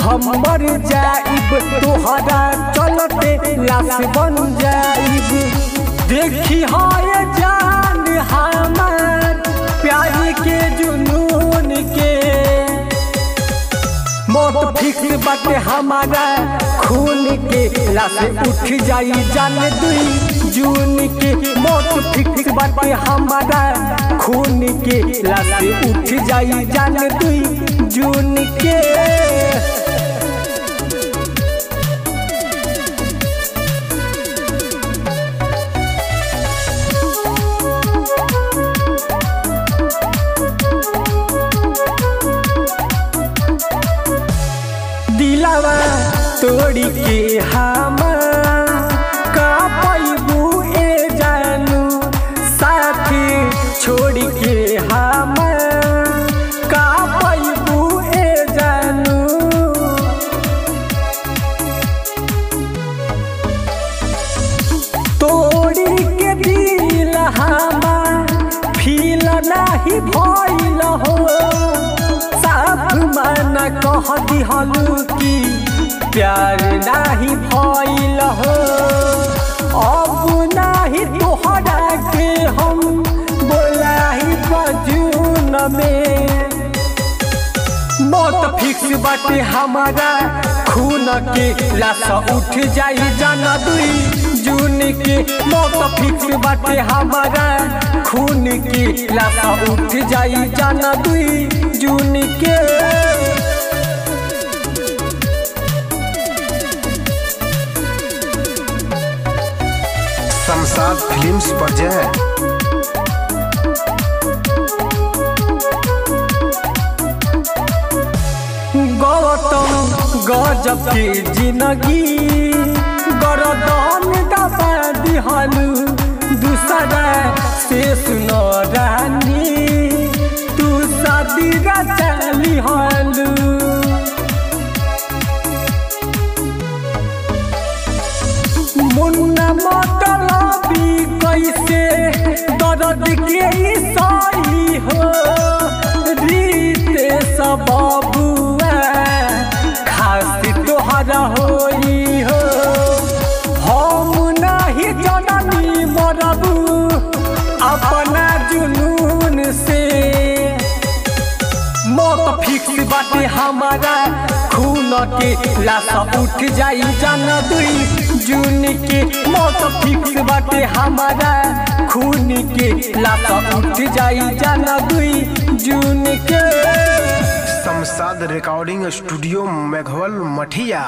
हम मर जाइब तोहरा चलते लाश बन जाइब। देखी हाय जान हमार प्यार के जुनून के मौत फिक्स बाटे हमारा खून के लाश उठ जाई जान 2 जून के मौत फिक्स बाटे हमारा खून के लाश उठ जाई जान 2 जून के। दिलावा तोड़ी के हम का पैबू ए जानू साथी छोड़ी के हम का पैबू ए जानू। तोड़ी के दिल हम फील नहीं भइल हो साफ माना कह दिहलू की प्यार नहीं भइल हो। अब नहीं तोहरा के हम बोलाई बजून में मौत फिक्स बाटे हमारा खून के लाश उठ जाई जान 2 जून के मौत फिक्स बाटे हमारा खून के लाश उठ जाई जान 2 जून के। शमशाद फिल्म्स पर जय। गौतम गजब के जिंदगी गरदन दबा दिहलू दूसरा से सुनो रानी तू शादी चली हलू। मुन्ना मतलबी कैसे दर्द के सही हो रीते सब बबुआ खास तोहरा होई हो। हम नहीं जननी मरबू अपना जुनून से मौत फिक्स बाटे हमारा खून के लाश उठ जाई जान 2 जून के मौत फिक्स बाटे हमारा खून के लाश उठ जाई जान 2 जून के। शमशाद रिकॉर्डिंग स्टूडियो मेघवल मठिया।